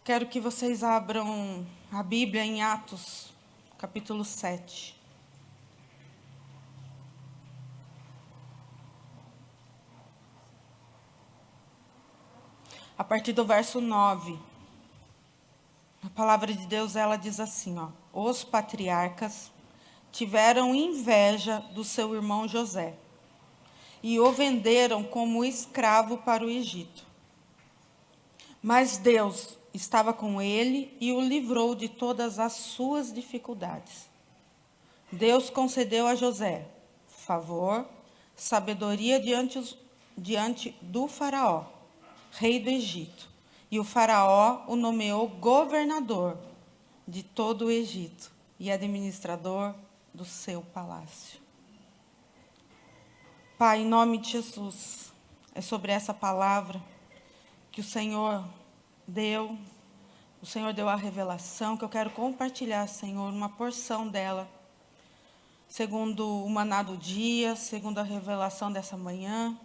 Quero que vocês abram a Bíblia em Atos, capítulo 7. A partir do verso 9. A palavra de Deus, ela diz assim, os patriarcas tiveram inveja do seu irmão José e o venderam como escravo para o Egito. Mas Deus estava com ele e o livrou de todas as suas dificuldades. Deus concedeu a José favor, sabedoria diante do faraó, rei do Egito. E o faraó o nomeou governador de todo o Egito e administrador do seu palácio. Pai, em nome de Jesus, é sobre essa palavra que o Senhor deu a revelação, que eu quero compartilhar, Senhor, uma porção dela, segundo o maná do dia, segundo a revelação dessa manhã,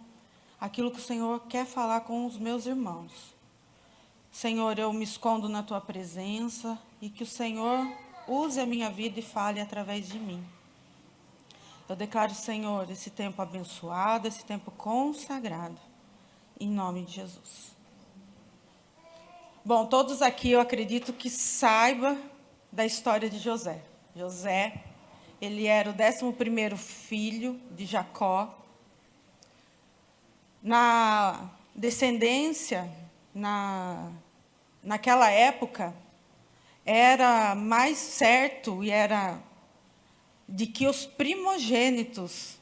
aquilo que o Senhor quer falar com os meus irmãos. Senhor, eu me escondo na Tua presença e que o Senhor use a minha vida e fale através de mim. Eu declaro, Senhor, esse tempo abençoado, esse tempo consagrado, em nome de Jesus. Bom, todos aqui eu acredito que saibam da história de José. José, ele era o 11º filho de Jacó. Na descendência, naquela época, era mais certo e era de que os primogênitos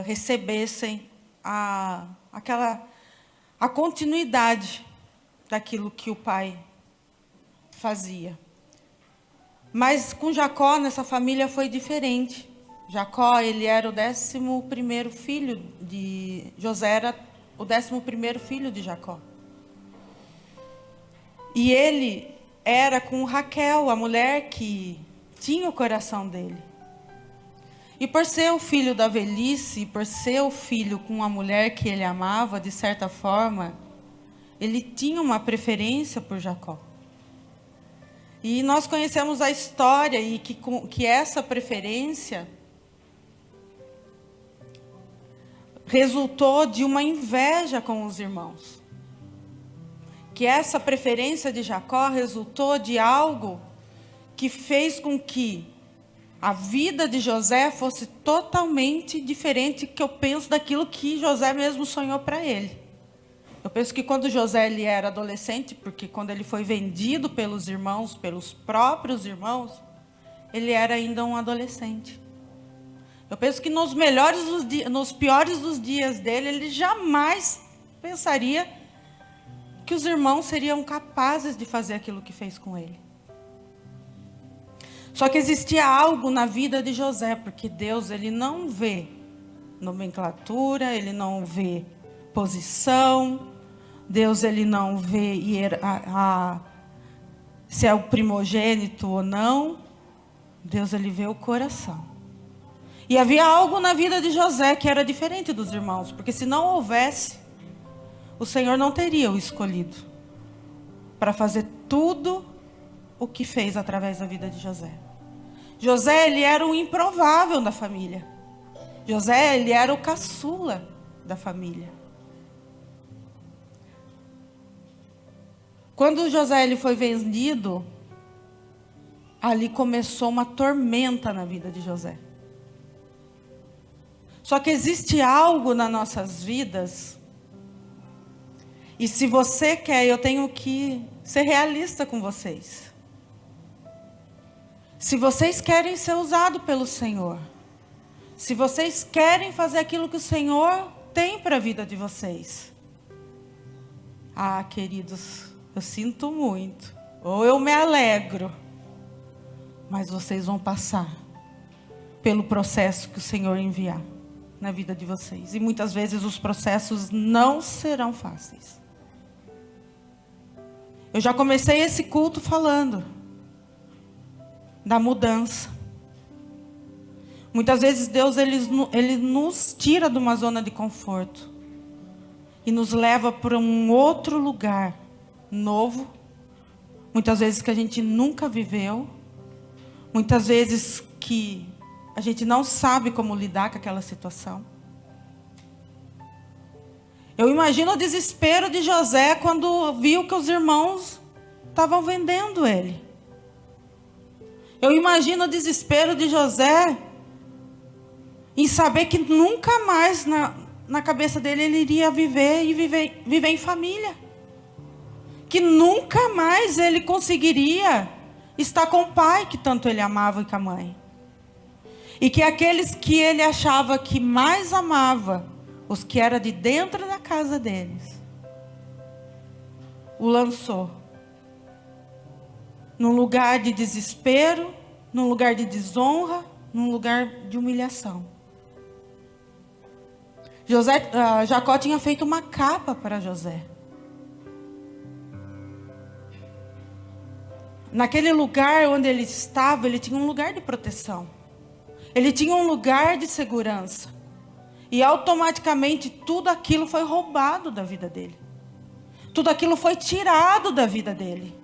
recebessem a continuidade daquilo que o pai fazia. Mas com Jacó, nessa família, foi diferente. Jacó, ele era o 11º filho de... José era o 11º filho de Jacó. E ele era com Raquel, a mulher que tinha o coração dele. E por ser o filho da velhice, e por ser o filho com a mulher que ele amava, de certa forma, ele tinha uma preferência por Jacó. E nós conhecemos a história e que essa preferência resultou de uma inveja com os irmãos. Que essa preferência de Jacó resultou de algo que fez com que a vida de José fosse totalmente diferente, que eu penso daquilo que José mesmo sonhou para ele. Eu penso que quando José ele era adolescente, porque quando ele foi vendido pelos irmãos, pelos próprios irmãos, ele era ainda um adolescente. Eu penso que nos piores dos dias dele, ele jamais pensaria que os irmãos seriam capazes de fazer aquilo que fez com ele. Só que existia algo na vida de José, porque Deus ele não vê nomenclatura, ele não vê posição, Deus ele não vê se é o primogênito ou não. Deus ele vê o coração. E havia algo na vida de José que era diferente dos irmãos, porque se não houvesse, o Senhor não teria o escolhido para fazer tudo o que fez através da vida de José. José ele era o improvável da família. José ele era o caçula da família. Quando José ele foi vendido, ali começou uma tormenta na vida de José. Só que existe algo nas nossas vidas, e se você quer, eu tenho que ser realista com vocês. Se vocês querem ser usados pelo Senhor, se vocês querem fazer aquilo que o Senhor tem para a vida de vocês, queridos, eu sinto muito, ou eu me alegro, mas vocês vão passar pelo processo que o Senhor enviar na vida de vocês. E muitas vezes os processos não serão fáceis. Eu já comecei esse culto falando da mudança. Muitas vezes Deus ele nos tira de uma zona de conforto e nos leva para um outro lugar novo, muitas vezes que a gente nunca viveu, muitas vezes que a gente não sabe como lidar com aquela situação. Eu imagino o desespero de José quando viu que os irmãos estavam vendendo ele. Eu imagino o desespero de José em saber que nunca mais na cabeça dele ele iria viver em família. Que nunca mais ele conseguiria estar com o pai que tanto ele amava e com a mãe. E que aqueles que ele achava que mais amava, os que eram de dentro da casa deles, o lançou num lugar de desespero, num lugar de desonra, num lugar de humilhação. Jacó tinha feito uma capa para José. Naquele lugar onde ele estava, ele tinha um lugar de proteção. Ele tinha um lugar de segurança. E automaticamente tudo aquilo foi roubado da vida dele. Tudo aquilo foi tirado da vida dele.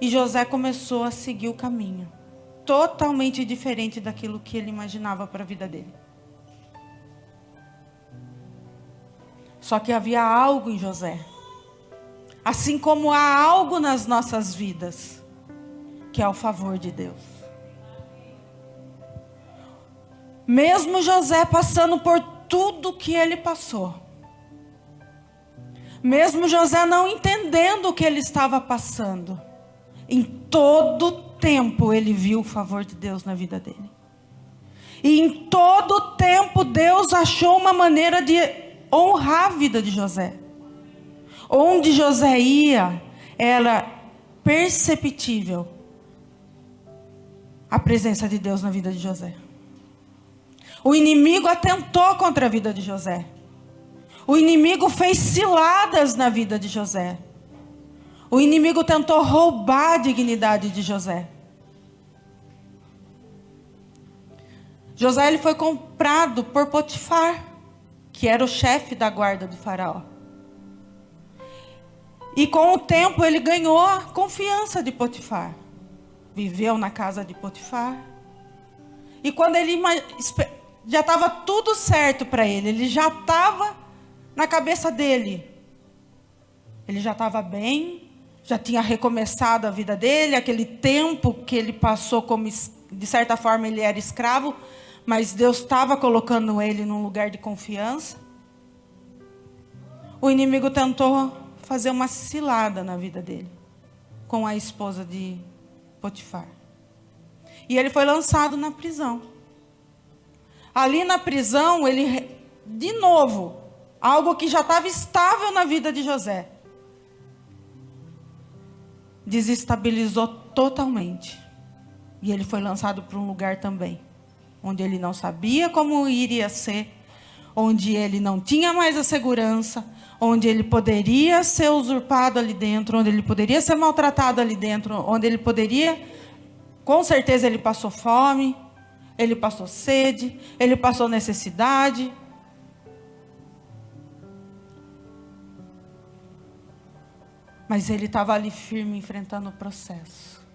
E José começou a seguir o caminho totalmente diferente daquilo que ele imaginava para a vida dele. Só que havia algo em José. Assim como há algo nas nossas vidas, que é o favor de Deus. Mesmo José passando por tudo que ele passou, mesmo José não entendendo o que ele estava passando, em todo tempo ele viu o favor de Deus na vida dele. E em todo tempo Deus achou uma maneira de honrar a vida de José. Onde José ia, era perceptível a presença de Deus na vida de José. O inimigo atentou contra a vida de José. O inimigo fez ciladas na vida de José. O inimigo tentou roubar a dignidade de José. José ele foi comprado por Potifar, que era o chefe da guarda do faraó. E com o tempo ele ganhou a confiança de Potifar. Viveu na casa de Potifar. E quando ele já estava tudo certo para ele já estava na cabeça dele. Ele já estava bem, já tinha recomeçado a vida dele, aquele tempo que ele passou como, de certa forma, ele era escravo, mas Deus estava colocando ele num lugar de confiança. O inimigo tentou fazer uma cilada na vida dele, com a esposa de Potifar. E ele foi lançado na prisão. Ali na prisão, ele, de novo, algo que já estava estável na vida de José, desestabilizou totalmente. E ele foi lançado para um lugar também, onde ele não sabia como iria ser, onde ele não tinha mais a segurança, onde ele poderia ser usurpado ali dentro, onde ele poderia ser maltratado ali dentro, onde ele poderia, com certeza ele passou fome, ele passou sede, ele passou necessidade. Mas ele estava ali firme, enfrentando o processo.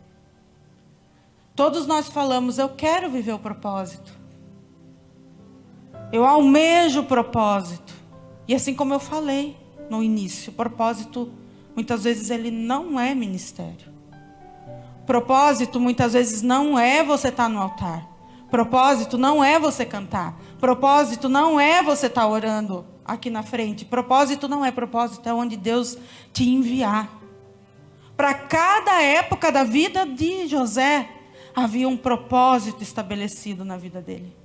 Todos nós falamos, eu quero viver o propósito. Eu almejo o propósito. E assim como eu falei no início, o propósito, muitas vezes, ele não é ministério. Propósito, muitas vezes, não é você estar no altar. Propósito não é você cantar. Propósito não é você estar orando aqui na frente. Propósito não é propósito, é onde Deus te enviar. Para cada época da vida de José, havia um propósito estabelecido na vida dele.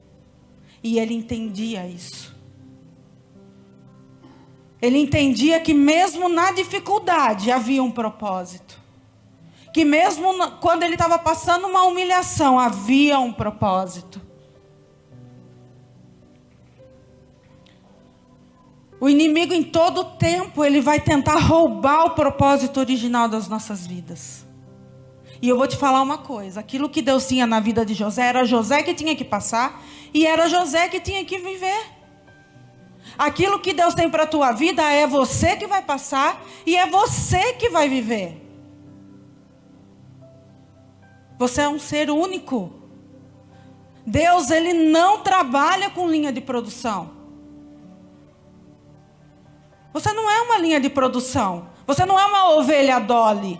E ele entendia isso. Ele entendia que mesmo na dificuldade havia um propósito. Que mesmo quando ele estava passando uma humilhação, havia um propósito. O inimigo em todo tempo, ele vai tentar roubar o propósito original das nossas vidas. E eu vou te falar uma coisa, aquilo que Deus tinha na vida de José, era José que tinha que passar, e era José que tinha que viver. Aquilo que Deus tem para a tua vida, é você que vai passar, e é você que vai viver. Você é um ser único. Deus, Ele não trabalha com linha de produção. Você não é uma linha de produção. Você não é uma ovelha Dolly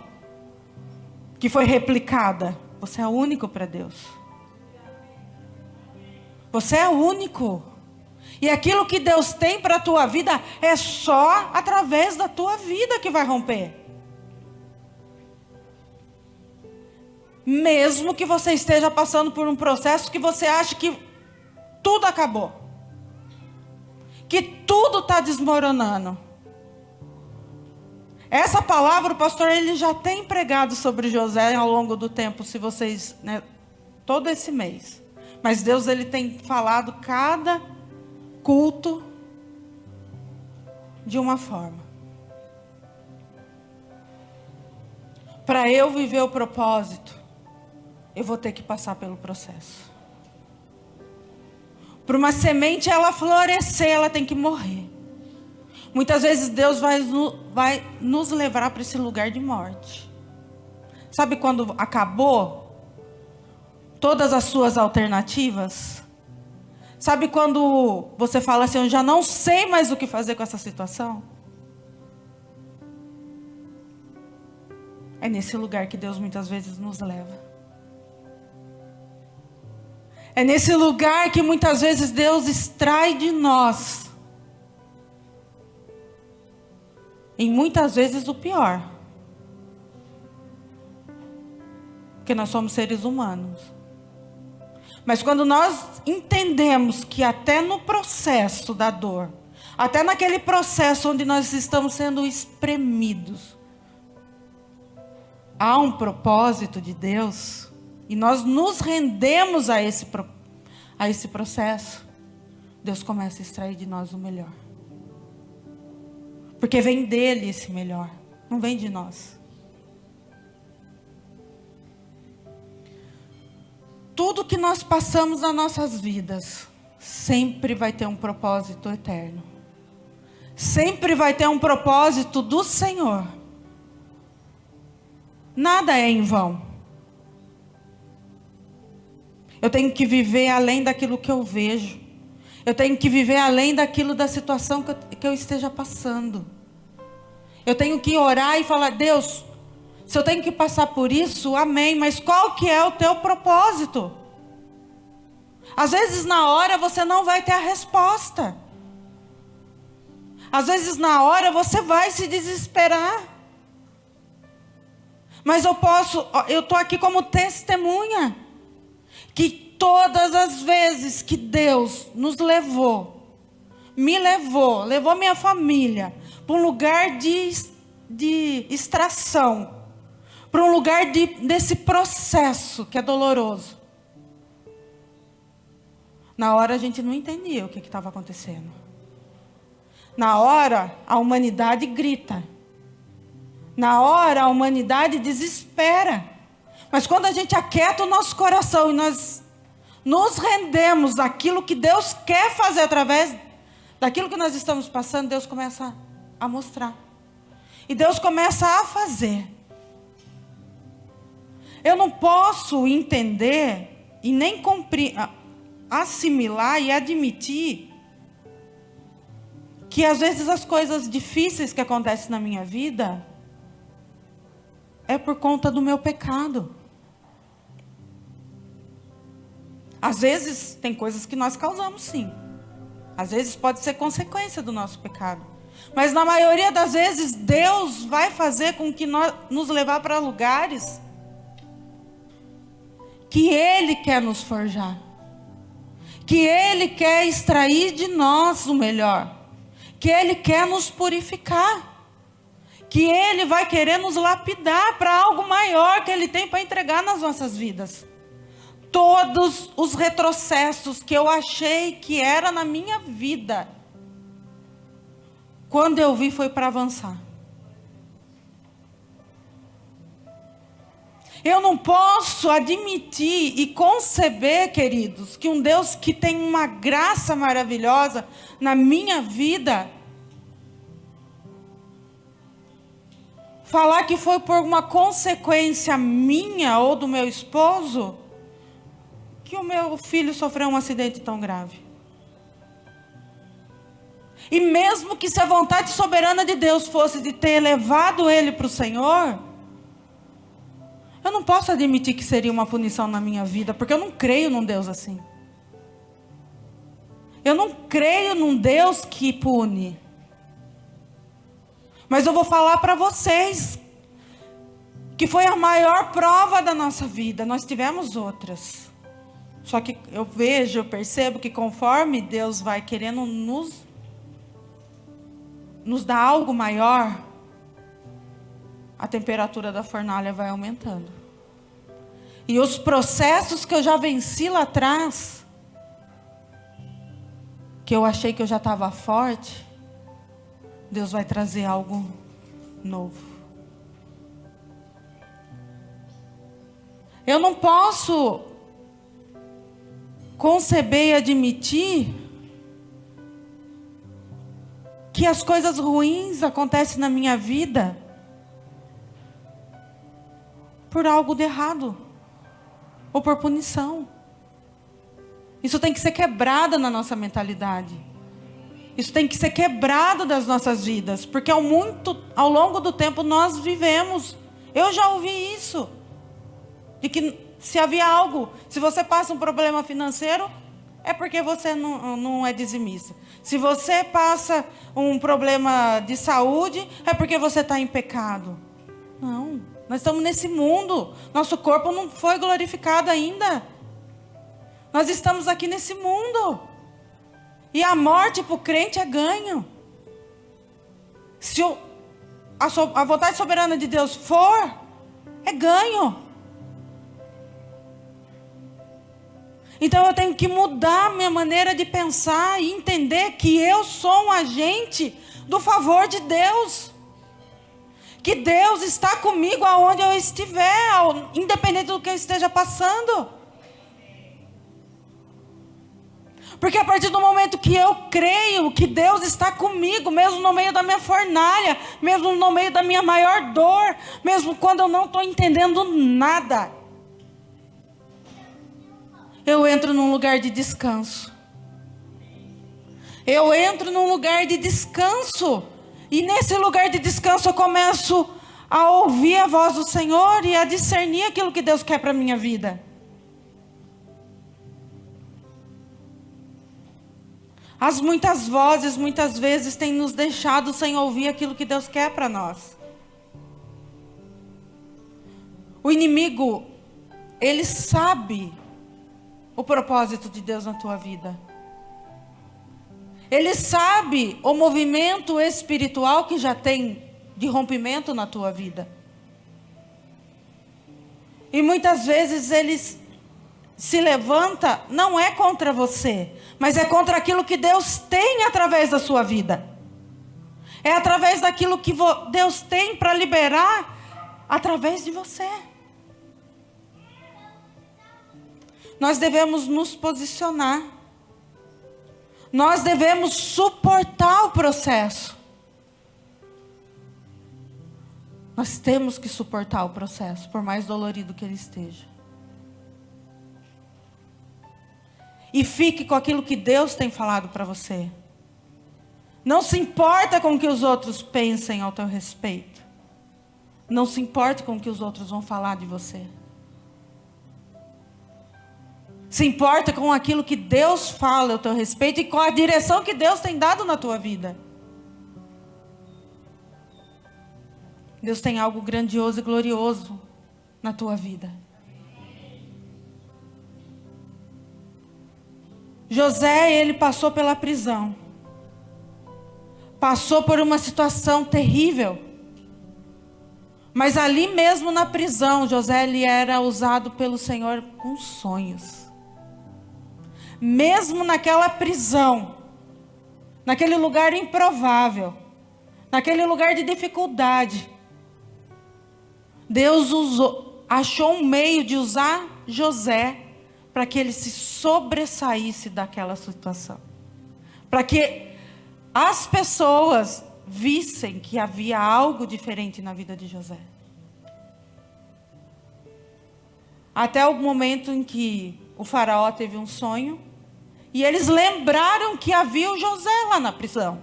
que foi replicada. Você é único para Deus. Você é único. E aquilo que Deus tem para a tua vida é só através da tua vida que vai romper. Mesmo que você esteja passando por um processo que você acha que tudo acabou. Que tudo está desmoronando. Essa palavra o pastor ele já tem pregado sobre José ao longo do tempo, se vocês, todo esse mês. Mas Deus ele tem falado cada culto de uma forma. Para eu viver o propósito, eu vou ter que passar pelo processo. Para uma semente ela florescer, ela tem que morrer. Muitas vezes Deus vai nos levar para esse lugar de morte. Sabe quando acabou todas as suas alternativas? Sabe quando você fala assim, eu já não sei mais o que fazer com essa situação? É nesse lugar que Deus muitas vezes nos leva. É nesse lugar que muitas vezes Deus extrai de nós. E muitas vezes o pior. Porque nós somos seres humanos. Mas quando nós entendemos que até no processo da dor, até naquele processo onde nós estamos sendo espremidos, há um propósito de Deus, e nós nos rendemos a esse processo, Deus começa a extrair de nós o melhor. Porque vem dele esse melhor, não vem de nós. Tudo que nós passamos nas nossas vidas, sempre vai ter um propósito eterno. Sempre vai ter um propósito do Senhor. Nada é em vão. Eu tenho que viver além daquilo que eu vejo. Eu tenho que viver além daquilo da situação que eu esteja passando. Eu tenho que orar e falar, Deus, se eu tenho que passar por isso, amém, mas qual que é o teu propósito? Às vezes na hora você não vai ter a resposta. Às vezes na hora você vai se desesperar. Mas eu estou aqui como testemunha. Que todas as vezes que Deus nos levou, levou minha família para um lugar de extração, para um lugar desse processo que é doloroso. Na hora a gente não entendia o que estava acontecendo. Na hora a humanidade grita. Na hora a humanidade desespera. Mas quando a gente aquieta o nosso coração e nós nos rendemos àquilo que Deus quer fazer através daquilo que nós estamos passando, Deus começa a mostrar. E Deus começa a fazer. Eu não posso entender e nem assimilar e admitir que às vezes as coisas difíceis que acontecem na minha vida é por conta do meu pecado. Às vezes tem coisas que nós causamos, sim. Às vezes pode ser consequência do nosso pecado. Mas na maioria das vezes Deus vai fazer com que nos levar para lugares que Ele quer nos forjar. Que Ele quer extrair de nós o melhor. Que Ele quer nos purificar. Que Ele vai querer nos lapidar para algo maior que Ele tem para entregar nas nossas vidas. Todos os retrocessos que eu achei que era na minha vida, quando eu vi foi para avançar. Eu não posso admitir e conceber, queridos, que um Deus que tem uma graça maravilhosa na minha vida falar que foi por uma consequência minha ou do meu esposo que o meu filho sofreu um acidente tão grave. E mesmo que se a vontade soberana de Deus fosse de ter levado ele para o Senhor, eu não posso admitir que seria uma punição na minha vida, porque eu não creio num Deus assim. Eu não creio num Deus que pune. Mas eu vou falar para vocês que foi a maior prova da nossa vida. Nós tivemos outras. Só que eu percebo que conforme Deus vai querendo nos dar algo maior, a temperatura da fornalha vai aumentando. E os processos que eu já venci lá atrás, que eu achei que eu já estava forte, Deus vai trazer algo novo. Eu não posso conceber e admitir que as coisas ruins acontecem na minha vida por algo de errado ou por punição. Isso tem que ser quebrado na nossa mentalidade. Isso tem que ser quebrado das nossas vidas, porque ao longo do tempo nós vivemos. Eu já ouvi isso, de que se havia algo, se você passa um problema financeiro, é porque você não é dizimista. Se você passa um problema de saúde, é porque você está em pecado. Não, nós estamos nesse mundo. Nosso corpo não foi glorificado ainda. Nós estamos aqui nesse mundo. E a morte para o crente é ganho. Se a vontade soberana de Deus for, é ganho. Então eu tenho que mudar minha maneira de pensar e entender que eu sou um agente do favor de Deus. Que Deus está comigo aonde eu estiver, independente do que eu esteja passando. Porque a partir do momento que eu creio que Deus está comigo, mesmo no meio da minha fornalha, mesmo no meio da minha maior dor, mesmo quando eu não estou entendendo nada, eu entro num lugar de descanso. Eu entro num lugar de descanso. E nesse lugar de descanso eu começo a ouvir a voz do Senhor e a discernir aquilo que Deus quer para a minha vida. As muitas vozes, muitas vezes, têm nos deixado sem ouvir aquilo que Deus quer para nós. O inimigo, ele sabe o propósito de Deus na tua vida. Ele sabe o movimento espiritual que já tem de rompimento na tua vida. E muitas vezes ele se levanta, não é contra você, mas é contra aquilo que Deus tem através da sua vida. É através daquilo que Deus tem para liberar através de você. Nós devemos nos posicionar. Nós devemos suportar o processo. Nós temos que suportar o processo, por mais dolorido que ele esteja. E fique com aquilo que Deus tem falado para você. Não se importa com o que os outros pensem ao teu respeito. Não se importa com o que os outros vão falar de você. Se importa com aquilo que Deus fala ao teu respeito e com a direção que Deus tem dado na tua vida. Deus tem algo grandioso e glorioso na tua vida. José, ele passou pela prisão. Passou por uma situação terrível. Mas ali mesmo na prisão, José, ele era usado pelo Senhor com sonhos. Mesmo naquela prisão, naquele lugar improvável, naquele lugar de dificuldade, Deus achou um meio de usar José para que ele se sobressaísse daquela situação. Para que as pessoas vissem que havia algo diferente na vida de José. Até o momento em que o faraó teve um sonho, e eles lembraram que havia o José lá na prisão.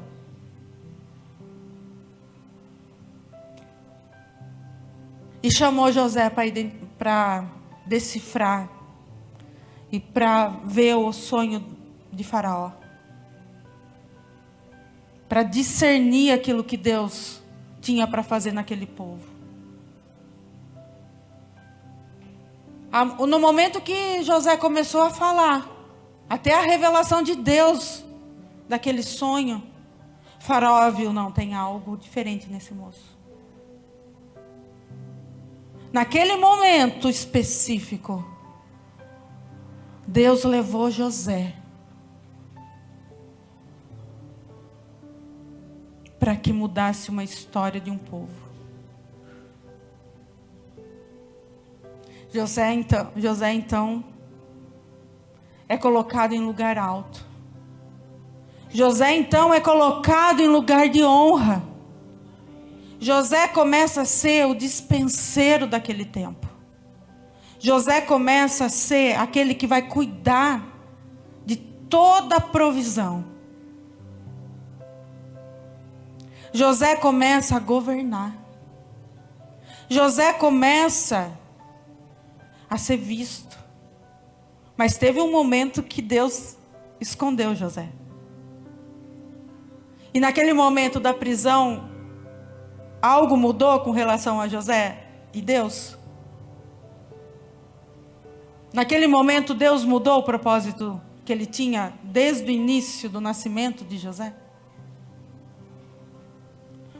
E chamou José para decifrar e para ver o sonho de Faraó. Para discernir aquilo que Deus tinha para fazer naquele povo. No momento que José começou a falar, até a revelação de Deus daquele sonho, Faraó viu, não, tem algo diferente nesse moço. Naquele momento específico, Deus levou José para que mudasse uma história de um povo. José então é colocado em lugar alto. José então é colocado em lugar de honra. José começa a ser o dispenseiro daquele tempo. José começa a ser aquele que vai cuidar de toda a provisão. José começa a governar. José começa a ser visto. Mas teve um momento que Deus escondeu José. E naquele momento da prisão, algo mudou com relação a José e Deus? Naquele momento, Deus mudou o propósito que ele tinha desde o início do nascimento de José?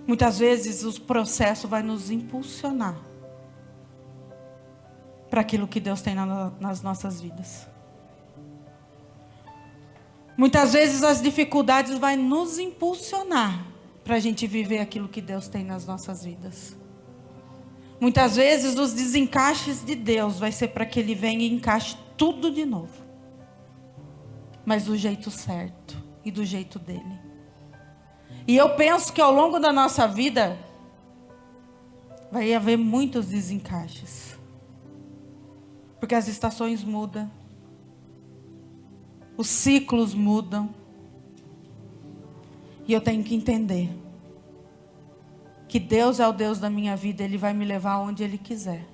Muitas vezes o processo vai nos impulsionar para aquilo que Deus tem nas nossas vidas. Muitas vezes as dificuldades vão nos impulsionar para a gente viver aquilo que Deus tem nas nossas vidas. Muitas vezes os desencaixes de Deus vai ser para que Ele venha e encaixe tudo de novo. Mas do jeito certo e do jeito dEle. E eu penso que ao longo da nossa vida vai haver muitos desencaixes. Porque as estações mudam. Os ciclos mudam. E eu tenho que entender que Deus é o Deus da minha vida. Ele vai me levar aonde Ele quiser.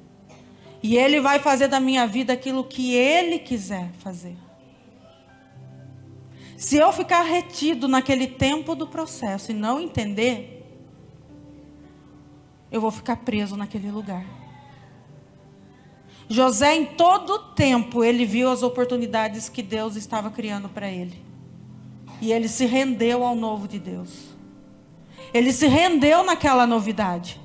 E Ele vai fazer da minha vida aquilo que Ele quiser fazer. Se eu ficar retido naquele tempo do processo e não entender, eu vou ficar preso naquele lugar. José, em todo o tempo, ele viu as oportunidades que Deus estava criando para ele. E ele se rendeu ao novo de Deus. Ele se rendeu naquela novidade.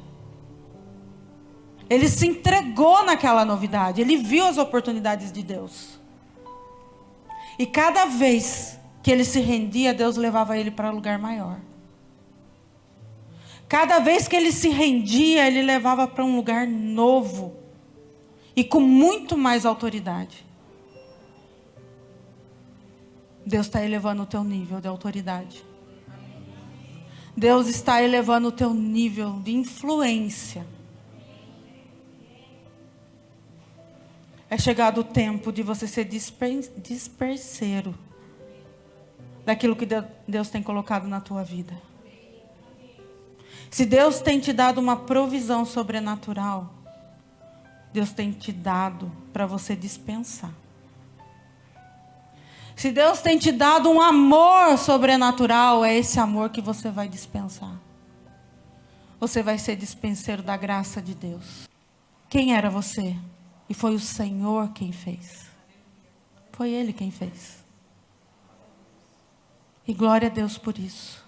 Ele se entregou naquela novidade. Ele viu as oportunidades de Deus. E cada vez que ele se rendia, Deus levava ele para um lugar maior. Cada vez que ele se rendia, ele levava para um lugar novo. E com muito mais autoridade. Deus está elevando o teu nível de autoridade. Deus está elevando o teu nível de influência. É chegado o tempo de você ser disperseiro daquilo que Deus tem colocado na tua vida. Se Deus tem te dado uma provisão sobrenatural, Deus tem te dado para você dispensar. Se Deus tem te dado um amor sobrenatural, é esse amor que você vai dispensar. Você vai ser dispenseiro da graça de Deus. Quem era você? E foi o Senhor quem fez. Foi Ele quem fez. E glória a Deus por isso.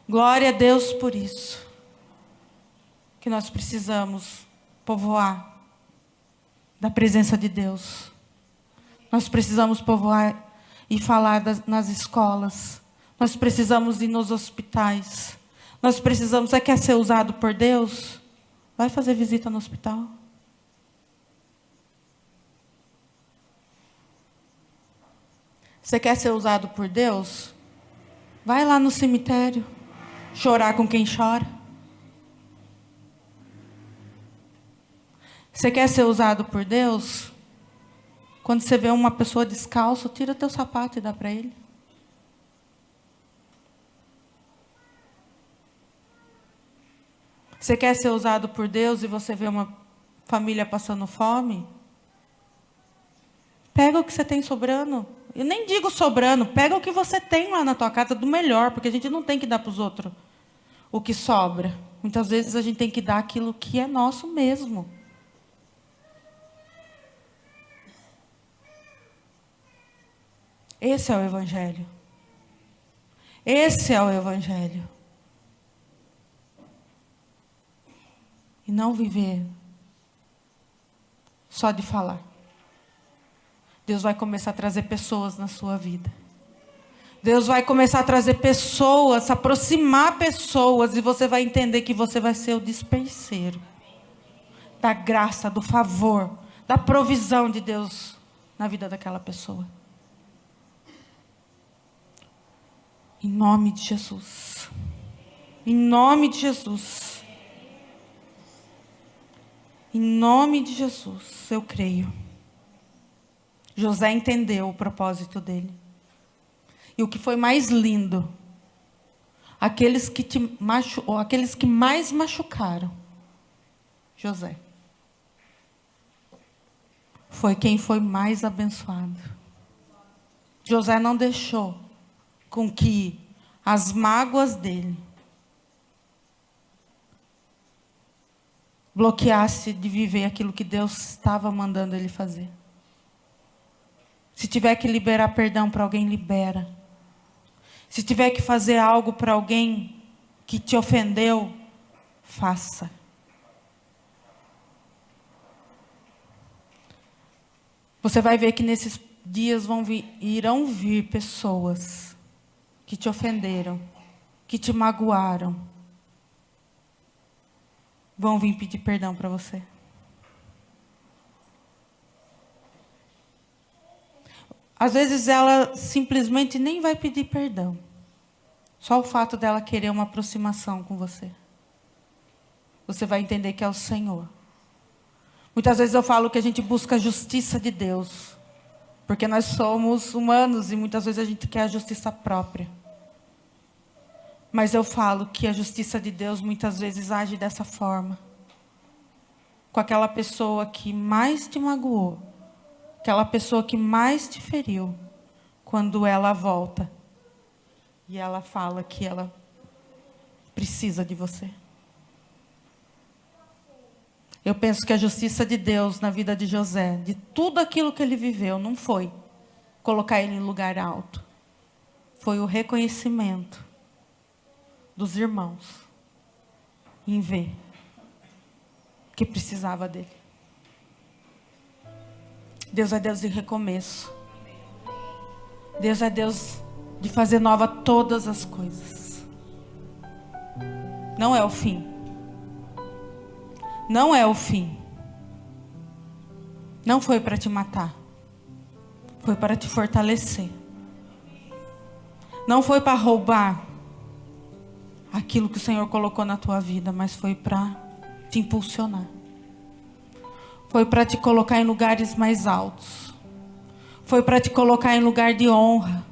Glória a Deus por isso. Que nós precisamos povoar da presença de Deus. Nós precisamos povoar e falar nas escolas. Nós precisamos ir nos hospitais. Nós precisamos, você quer ser usado por Deus? Vai fazer visita no hospital. Você quer ser usado por Deus? Vai lá no cemitério. chorar com quem chora. Você quer ser usado por Deus? Quando você vê uma pessoa descalço, tira teu sapato e dá para ele. Você quer ser usado por Deus e você vê uma família passando fome? Pega o que você tem sobrando. Eu nem digo sobrando, pega o que você tem lá na tua casa do melhor, porque a gente não tem que dar para os outros o que sobra. Muitas vezes a gente tem que dar aquilo que é nosso mesmo. Esse é o Evangelho. Esse é o Evangelho. E não viver só de falar. Deus vai começar a trazer pessoas na sua vida. Deus vai começar a trazer pessoas, aproximar pessoas, e você vai entender que você vai ser o dispenseiro da graça, do favor, da provisão de Deus na vida daquela pessoa. Em nome de Jesus. Em nome de Jesus. Em nome de Jesus, eu creio. José entendeu o propósito dele. E o que foi mais lindo, aqueles que mais machucaram José, foi quem foi mais abençoado. José não deixou com que as mágoas dele bloqueasse de viver aquilo que Deus estava mandando ele fazer. Se tiver que liberar perdão para alguém, libera. Se tiver que fazer algo para alguém que te ofendeu, faça. Você vai ver que nesses dias irão vir pessoas que te ofenderam, que te magoaram. Vão vir pedir perdão para você. Às vezes ela simplesmente nem vai pedir perdão. Só o fato dela querer uma aproximação com você. Você vai entender que é o Senhor. Muitas vezes eu falo que a gente busca a justiça de Deus. Porque nós somos humanos e muitas vezes a gente quer a justiça própria. Mas eu falo que a justiça de Deus muitas vezes age dessa forma. Com aquela pessoa que mais te magoou. Aquela pessoa que mais te feriu. Quando ela volta. E ela fala que ela precisa de você. Eu penso que a justiça de Deus na vida de José, de tudo aquilo que ele viveu, não foi colocar ele em lugar alto. Foi o reconhecimento dos irmãos em ver que precisava dele. Deus é Deus de recomeço. Deus é Deus de fazer nova todas as coisas. Não é o fim. Não é o fim. Não foi para te matar. Foi para te fortalecer. Não foi para roubar aquilo que o Senhor colocou na tua vida, mas foi para te impulsionar. Foi para te colocar em lugares mais altos. Foi para te colocar em lugar de honra.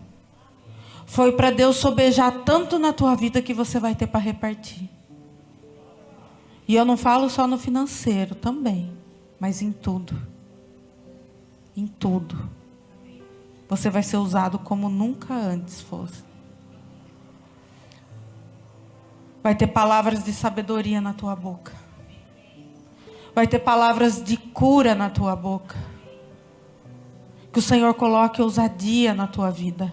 Foi para Deus sobejar tanto na tua vida que você vai ter para repartir. E eu não falo só no financeiro também, mas em tudo. Em tudo. Você vai ser usado como nunca antes fosse. Vai ter palavras de sabedoria na tua boca. Vai ter palavras de cura na tua boca. Que o Senhor coloque ousadia na tua vida.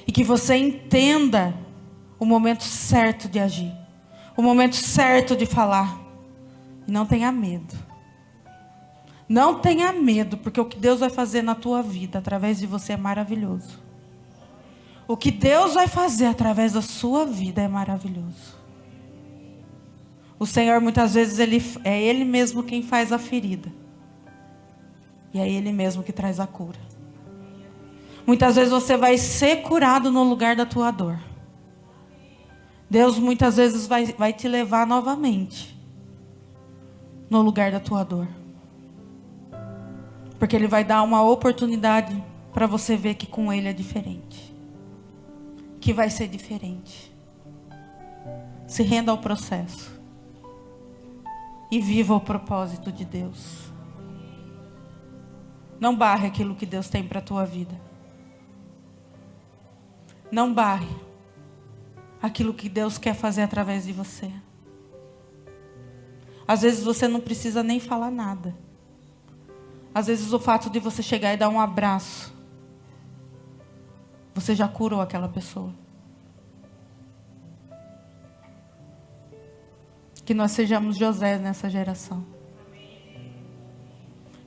E que você entenda o momento certo de agir. O momento certo de falar. E não tenha medo. Não tenha medo, porque o que Deus vai fazer na tua vida através de você é maravilhoso. O que Deus vai fazer através da sua vida é maravilhoso. O Senhor muitas vezes é Ele mesmo quem faz a ferida. E é Ele mesmo que traz a cura. Muitas vezes você vai ser curado no lugar da tua dor. Deus muitas vezes vai te levar novamente no lugar da tua dor. Porque Ele vai dar uma oportunidade para você ver que com Ele é diferente. Que vai ser diferente. Se renda ao processo. E viva o propósito de Deus. Não barre aquilo que Deus tem para a tua vida. Não barre aquilo que Deus quer fazer através de você. Às vezes você não precisa nem falar nada. Às vezes o fato de você chegar e dar um abraço, você já curou aquela pessoa. Que nós sejamos José nessa geração.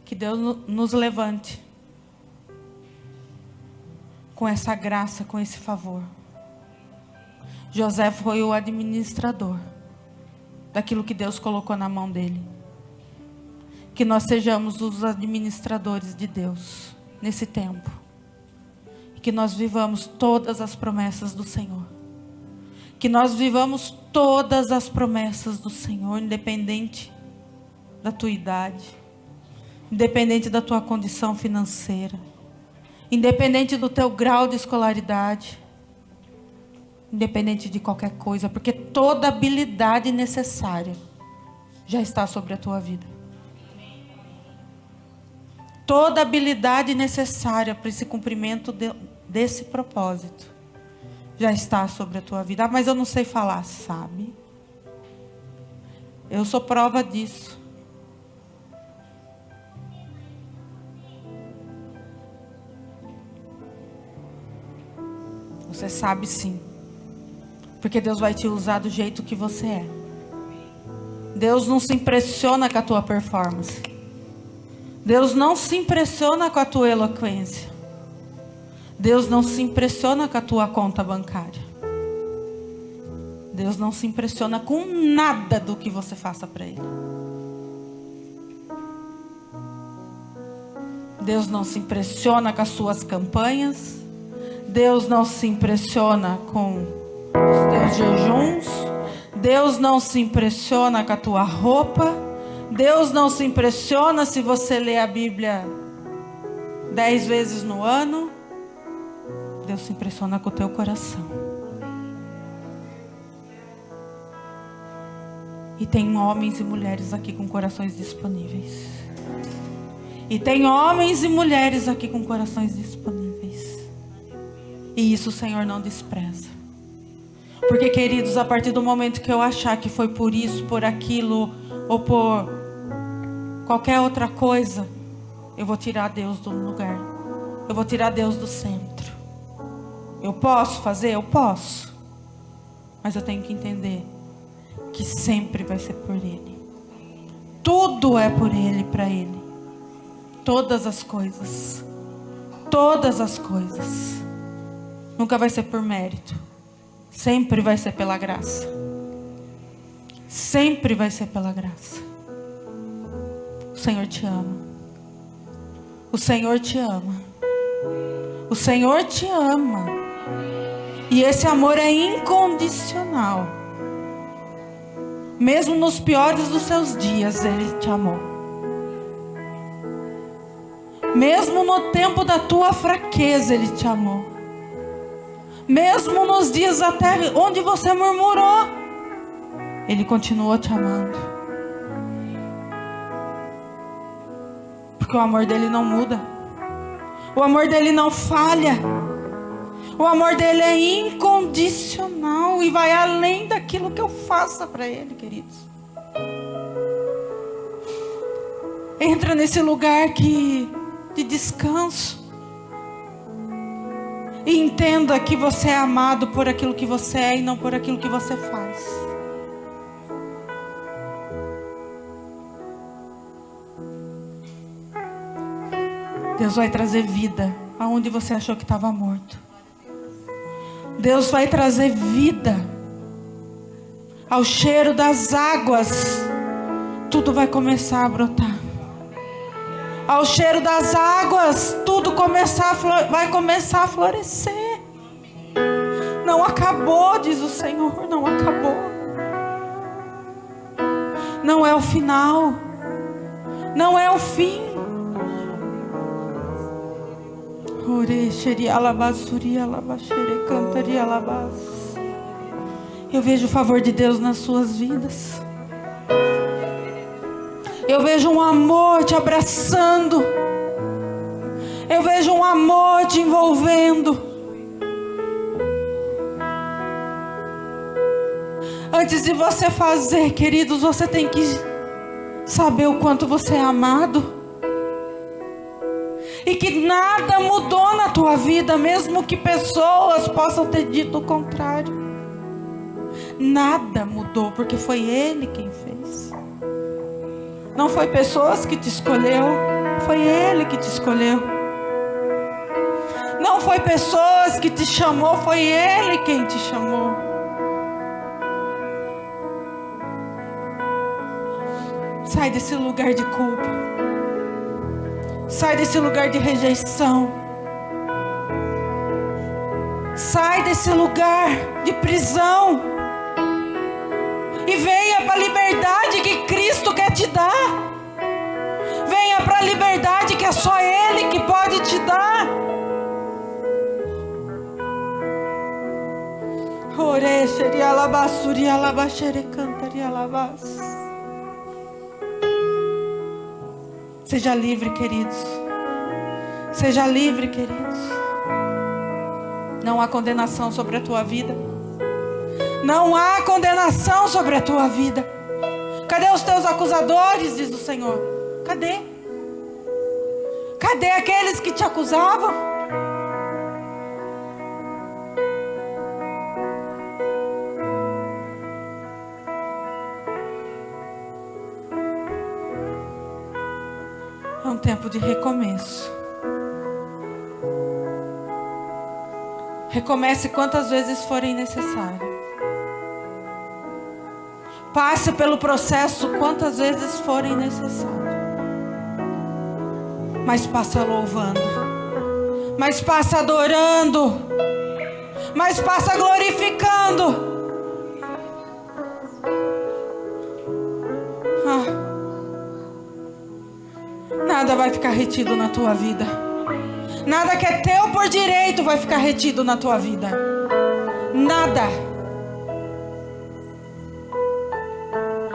Que Deus nos levante com essa graça, com esse favor. José foi o administrador daquilo que Deus colocou na mão dele. Que nós sejamos os administradores de Deus nesse tempo. E que nós vivamos todas as promessas do Senhor. Que nós vivamos todas as promessas do Senhor, independente da tua idade, independente da tua condição financeira, independente do teu grau de escolaridade, independente de qualquer coisa, porque toda habilidade necessária já está sobre a tua vida. Toda habilidade necessária para esse cumprimento desse propósito já está sobre a tua vida. Ah, mas eu não sei falar, sabe? Eu sou prova disso. Você sabe sim. Porque Deus vai te usar do jeito que você é. Deus não se impressiona com a tua performance. Deus não se impressiona com a tua eloquência. Deus não se impressiona com a tua conta bancária. Deus não se impressiona com nada do que você faça para Ele. Deus não se impressiona com as suas campanhas. Deus não se impressiona com os teus jejuns. Deus não se impressiona com a tua roupa. Deus não se impressiona se você lê a Bíblia 10 vezes no ano. Deus se impressiona com o teu coração. E tem homens e mulheres aqui com corações disponíveis. E tem homens e mulheres aqui com corações disponíveis. E isso o Senhor não despreza. Porque, queridos, a partir do momento que eu achar que foi por isso, por aquilo, ou por qualquer outra coisa, eu vou tirar Deus do lugar. Eu vou tirar Deus do centro. Eu posso fazer? Eu posso. Mas eu tenho que entender que sempre vai ser por Ele. Tudo é por Ele, para Ele. Todas as coisas. Todas as coisas. Nunca vai ser por mérito. Sempre vai ser pela graça. Sempre vai ser pela graça. O Senhor te ama. O Senhor te ama. O Senhor te ama. E esse amor é incondicional. Mesmo nos piores dos seus dias, Ele te amou. Mesmo no tempo da tua fraqueza, Ele te amou. Mesmo nos dias até onde você murmurou, Ele continuou te amando. Porque o amor dele não muda. O amor dele não falha. O amor dele é incondicional e vai além daquilo que eu faça para Ele, queridos. Entra nesse lugar de descanso. E entenda que você é amado por aquilo que você é e não por aquilo que você faz. Deus vai trazer vida aonde você achou que estava morto. Deus vai trazer vida ao cheiro das águas. Tudo vai começar a brotar. Ao cheiro das águas, tudo vai começar a florescer. Não acabou, diz o Senhor, não acabou. Não é o final. Não é o fim. Eu vejo o favor de Deus nas suas vidas. Eu vejo um amor te abraçando. Eu vejo um amor te envolvendo. Antes de você fazer, queridos, você tem que saber o quanto você é amado. E que nada mudou na tua vida, mesmo que pessoas possam ter dito o contrário. Nada mudou, porque foi Ele quem fez. Não foi pessoas que te escolheu, foi Ele que te escolheu. Não foi pessoas que te chamou, foi Ele quem te chamou. Sai desse lugar de culpa. Sai desse lugar de rejeição. Sai desse lugar de prisão. E venha para a liberdade que Cristo quer te dar. Venha para a liberdade que é só Ele que pode te dar. Seja livre, queridos. Seja livre, queridos. Não há condenação sobre a tua vida. Não há condenação sobre a tua vida. Cadê os teus acusadores, diz o Senhor? Cadê? Cadê aqueles que te acusavam? É um tempo de recomeço. Recomece quantas vezes forem necessárias. Passe pelo processo quantas vezes forem necessárias. Mas passa louvando. Mas passa adorando. Mas passa glorificando. Nada vai ficar retido na tua vida. Nada que é teu por direito vai ficar retido na tua vida. Nada.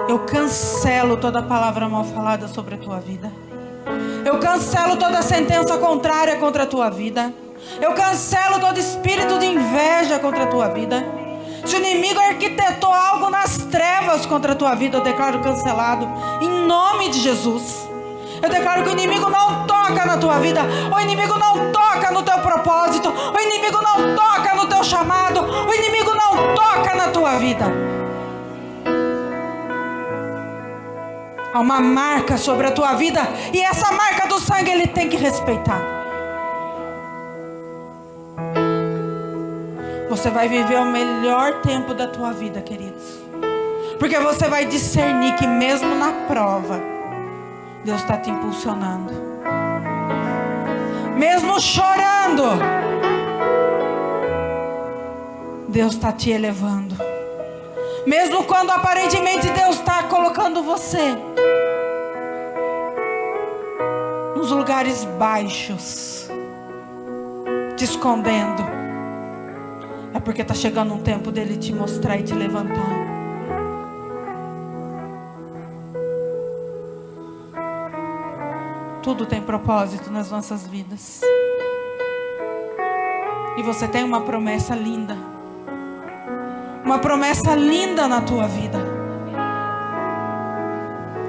Eu cancelo toda palavra mal falada sobre a tua vida. Eu cancelo toda sentença contrária contra a tua vida. Eu cancelo todo espírito de inveja contra a tua vida. Se o inimigo arquitetou algo nas trevas contra a tua vida, eu declaro cancelado. Em nome de Jesus. Eu declaro que o inimigo não toca na tua vida. O inimigo não toca no teu propósito. O inimigo não toca no teu chamado. O inimigo não toca na tua vida. Há uma marca sobre a tua vida. E essa marca do sangue ele tem que respeitar. Você vai viver o melhor tempo da tua vida, queridos. Porque você vai discernir que mesmo na prova, Deus está te impulsionando. Mesmo chorando, Deus está te elevando. Mesmo quando aparentemente Deus está colocando você nos lugares baixos, te escondendo, é porque está chegando um tempo dele te mostrar e te levantar. Tudo tem propósito nas nossas vidas. E você tem uma promessa linda. Uma promessa linda na tua vida.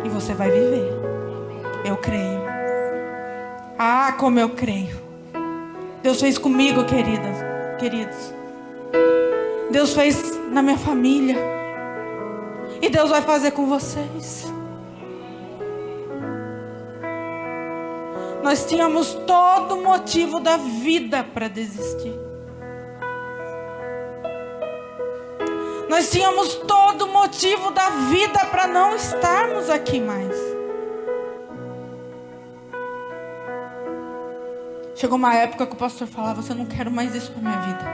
E você vai viver. Eu creio. Ah, como eu creio. Deus fez comigo, queridos. Deus fez na minha família. E Deus vai fazer com vocês. Nós tínhamos todo motivo da vida para desistir. Nós tínhamos todo motivo da vida para não estarmos aqui mais. Chegou uma época que o pastor falava: eu não quero mais isso para minha vida.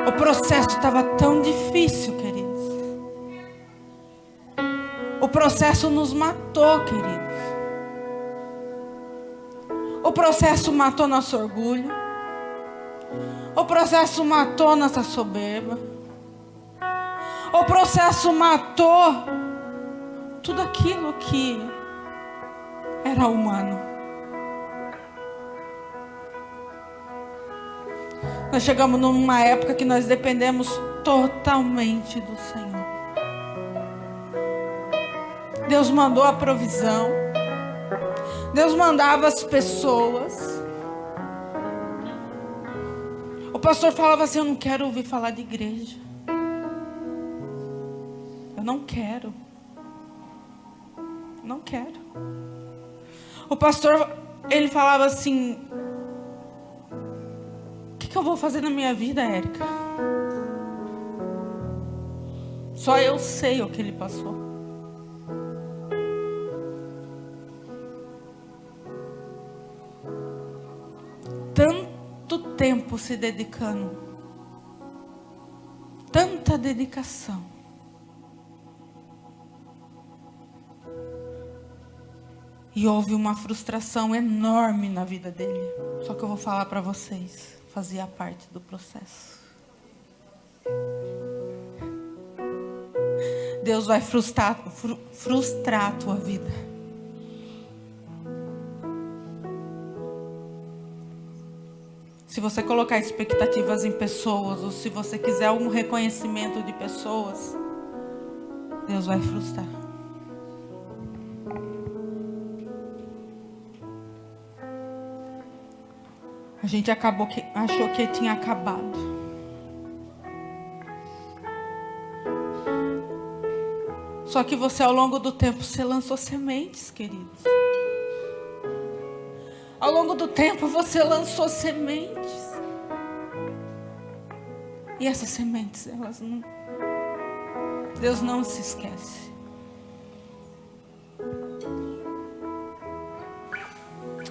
O processo estava tão difícil, queridos. O processo nos matou, queridos. O processo matou nosso orgulho. O processo matou nossa soberba. O processo matou tudo aquilo que era humano. Nós chegamos numa época que nós dependemos totalmente do Senhor. Deus mandou a provisão. Deus mandava as pessoas. O pastor falava assim: eu não quero ouvir falar de igreja. Eu não quero. Não quero. O pastor, ele falava assim: o que eu vou fazer na minha vida, Érica? Só eu sei o que ele passou. Tanto tempo se dedicando, tanta dedicação. E houve uma frustração enorme na vida dele. Só que eu vou falar para vocês, fazia parte do processo. Deus vai frustrar a tua vida. Se você colocar expectativas em pessoas, ou se você quiser um reconhecimento de pessoas, Deus vai frustrar. A gente achou que tinha acabado. Só que você, ao longo do tempo, você lançou sementes, queridos. Ao longo do tempo você lançou sementes. E essas sementes, Deus não se esquece.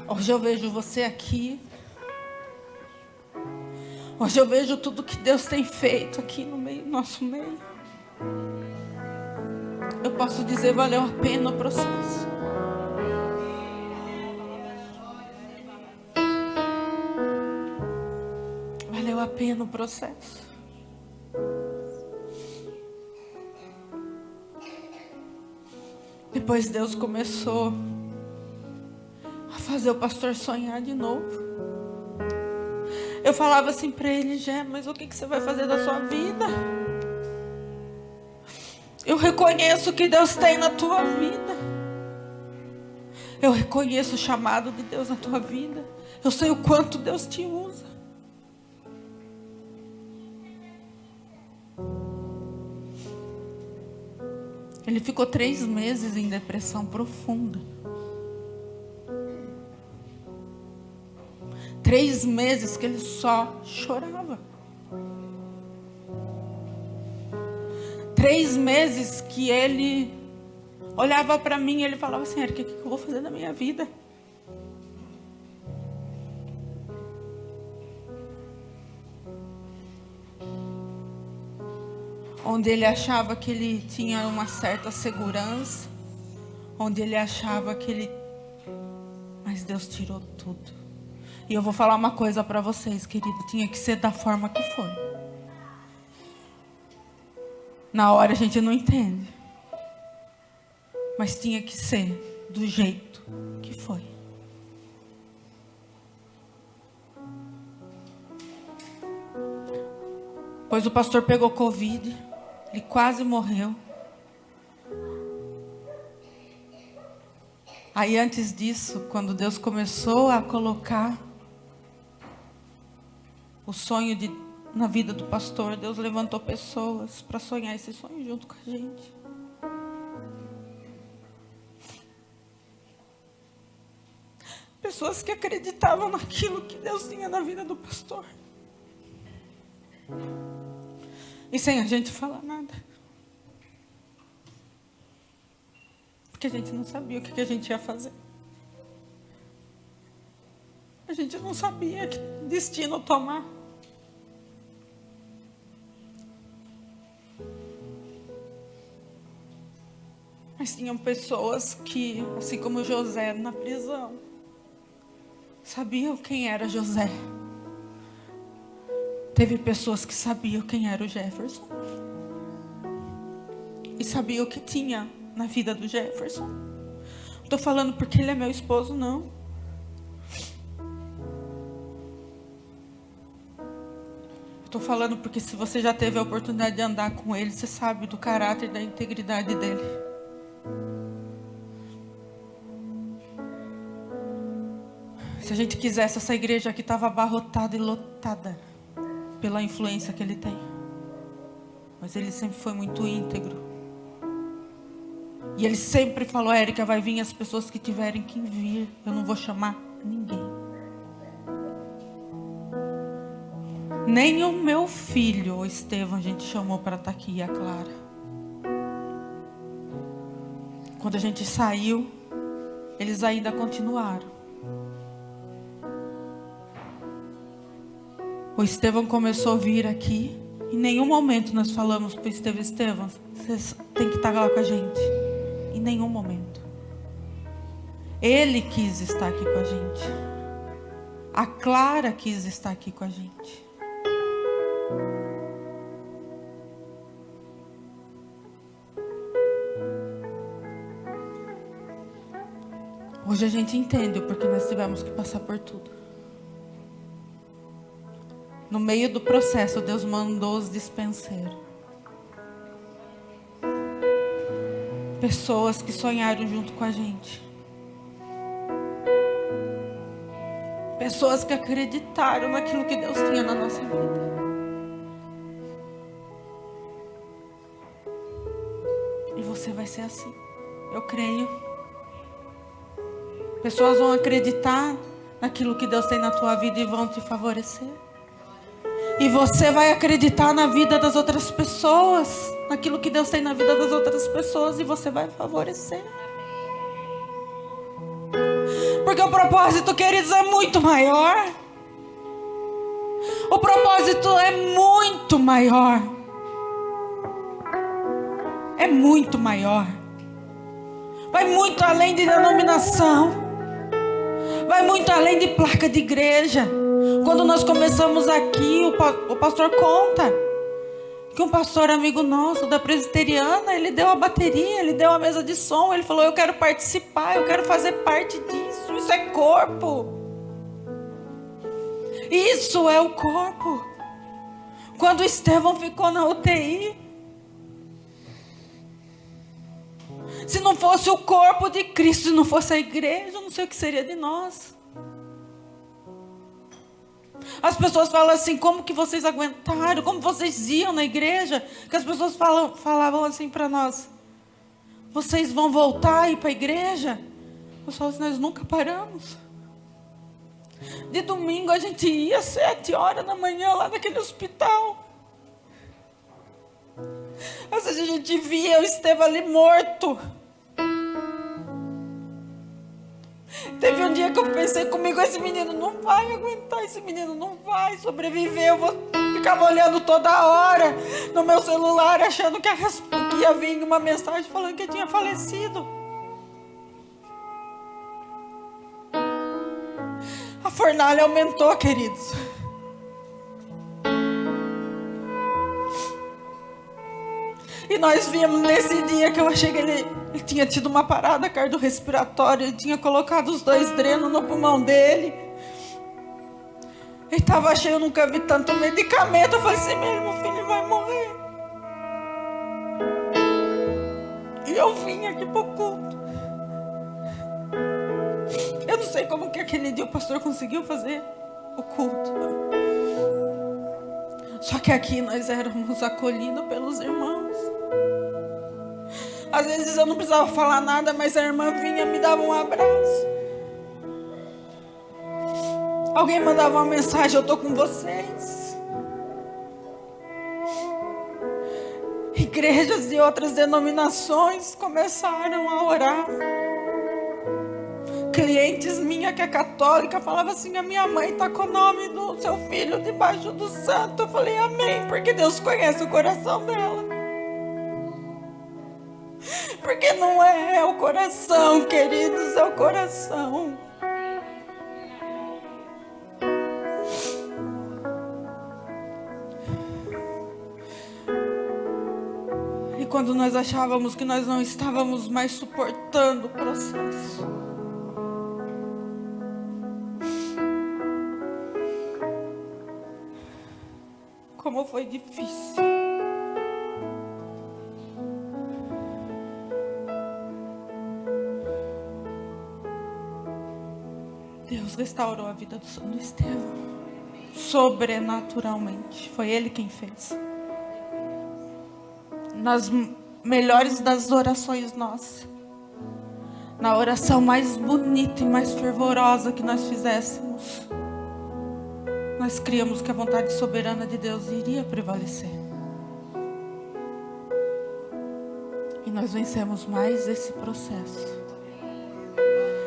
Hoje eu vejo você aqui. Hoje eu vejo tudo que Deus tem feito aqui no nosso meio. Eu posso dizer, valeu a pena o processo. Valeu a pena o processo. Depois Deus começou a fazer o pastor sonhar de novo. Eu falava assim para ele: Gé, mas o que você vai fazer da sua vida? Eu reconheço o que Deus tem na tua vida. Eu reconheço o chamado de Deus na tua vida. Eu sei o quanto Deus te usa. Ele ficou 3 meses em depressão profunda. 3 meses que ele só chorava. 3 meses que ele olhava para mim e ele falava assim: Érica, o que eu vou fazer na minha vida? Onde ele achava que ele tinha uma certa segurança, onde ele achava que ele... Mas Deus tirou tudo. E eu vou falar uma coisa para vocês, querido, tinha que ser da forma que foi. Na hora a gente não entende, mas tinha que ser do jeito que foi. Pois o pastor pegou Covid, ele quase morreu. Aí antes disso, quando Deus começou a colocar o sonho na vida do pastor, Deus levantou pessoas para sonhar esse sonho junto com a gente. Pessoas que acreditavam naquilo que Deus tinha na vida do pastor. E sem a gente falar nada. Porque a gente não sabia o que a gente ia fazer. A gente não sabia que destino tomar. Mas tinham pessoas que, assim como José na prisão, sabiam quem era José. Teve pessoas que sabiam quem era o Jefferson. E sabiam o que tinha na vida do Jefferson. Não estou falando porque ele é meu esposo, não. Estou falando porque se você já teve a oportunidade de andar com ele, você sabe do caráter e da integridade dele. Se a gente quisesse, essa igreja aqui estava abarrotada e lotada pela influência que ele tem. Mas ele sempre foi muito íntegro. E ele sempre falou: Érica, vai vir as pessoas que tiverem que vir. Eu não vou chamar ninguém. Nem o meu filho, o Estevão, a gente chamou para estar aqui, e a Clara. Quando a gente saiu, eles ainda continuaram. O Estevão começou a vir aqui. Em nenhum momento nós falamos para o Estevão, você tem que estar lá com a gente. Em nenhum momento. Ele quis estar aqui com a gente. A Clara quis estar aqui com a gente. Hoje a gente entende o porquê nós tivemos que passar por tudo. No meio do processo, Deus mandou os dispenseiros. Pessoas que sonharam junto com a gente. Pessoas que acreditaram naquilo que Deus tinha na nossa vida. E você vai ser assim. Eu creio. Pessoas vão acreditar naquilo que Deus tem na tua vida e vão te favorecer. E você vai acreditar na vida das outras pessoas, naquilo que Deus tem na vida das outras pessoas, e você vai favorecer. Porque o propósito, queridos, é muito maior. O propósito é muito maior. É muito maior. Vai muito além de denominação. Vai muito além de placa de igreja. Quando nós começamos aqui, o pastor conta que um pastor amigo nosso da presbiteriana, ele deu a bateria, ele deu a mesa de som, ele falou: eu quero participar, eu quero fazer parte disso. Isso é corpo. Isso é o corpo. Quando Estevão ficou na UTI, se não fosse o corpo de Cristo, se não fosse a igreja, eu não sei o que seria de nós. As pessoas falam assim: como que vocês aguentaram? Como vocês iam na igreja? Que as pessoas falavam assim para nós: vocês vão voltar a ir para a igreja? Eu falo assim: nós nunca paramos. De domingo a gente ia às 7 horas da manhã lá naquele hospital. Às vezes a gente via o Estevão ali morto. Teve um dia que eu pensei comigo: esse menino não vai aguentar, esse menino não vai sobreviver. Eu ficava olhando toda hora no meu celular, achando que ia vir uma mensagem falando que ele tinha falecido. A fornalha aumentou, queridos. E nós vimos nesse dia que eu achei que ele tinha tido uma parada cardiorrespiratória. Ele tinha colocado os 2 drenos no pulmão dele. Ele estava cheio, eu nunca vi tanto medicamento. Eu falei assim: meu filho vai morrer. E eu vim aqui pro culto. Eu não sei como que aquele dia o pastor conseguiu fazer o culto. Só que aqui nós éramos acolhidos pelos irmãos. Às vezes eu não precisava falar nada, mas a irmã vinha e me dava um abraço. Alguém mandava uma mensagem: eu estou com vocês. Igrejas de outras denominações começaram a orar. Clientes minha que é católica falava assim: a minha mãe está com o nome do seu filho debaixo do santo. Eu falei: amém, porque Deus conhece o coração dela. Porque não é o coração, queridos, é o coração. E quando nós achávamos que nós não estávamos mais suportando o processo, como foi difícil. Deus restaurou a vida do Estevão sobrenaturalmente. Foi Ele quem fez. Nas melhores das orações nossas, na oração mais bonita e mais fervorosa que nós fizéssemos, nós criamos que a vontade soberana de Deus iria prevalecer. E nós vencemos mais esse processo.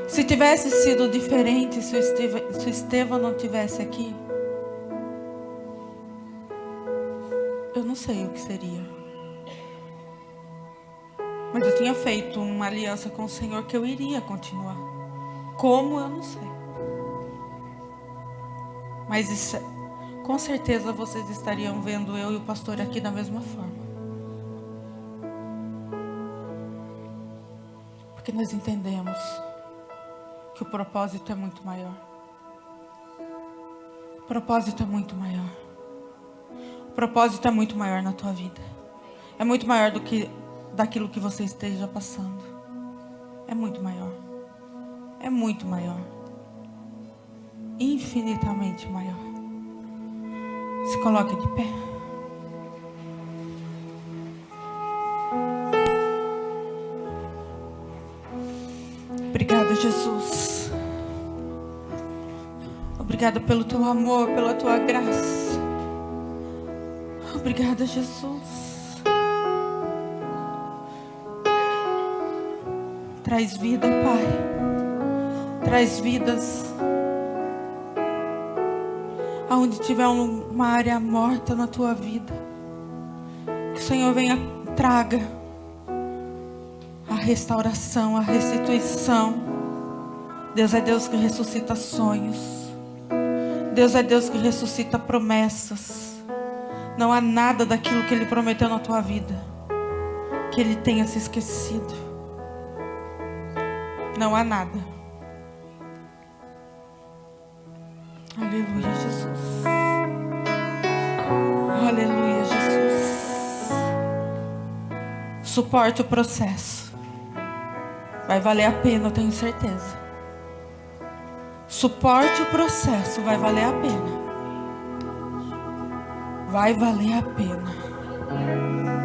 Se tivesse sido diferente, se o Estevão não tivesse aqui, eu não sei o que seria. Mas eu tinha feito uma aliança com o Senhor que eu iria continuar. Como, eu não sei. Mas isso, com certeza vocês estariam vendo eu e o pastor aqui da mesma forma. Porque nós entendemos que o propósito é muito maior. O propósito é muito maior. O propósito é muito maior na tua vida. É muito maior do que daquilo que você esteja passando. É muito maior. É muito maior. Infinitamente maior. Se coloque de pé. Obrigada, Jesus. Obrigada pelo teu amor, pela tua graça. Obrigada, Jesus. Traz vida, Pai. Traz vidas. Aonde tiver uma área morta na tua vida, que o Senhor venha, traga a restauração, a restituição. Deus é Deus que ressuscita sonhos. Deus é Deus que ressuscita promessas. Não há nada daquilo que Ele prometeu na tua vida que Ele tenha se esquecido. Não há nada. Aleluia, Jesus. Aleluia, Jesus. Suporte o processo. Vai valer a pena, eu tenho certeza. Suporte o processo, vai valer a pena. Vai valer a pena.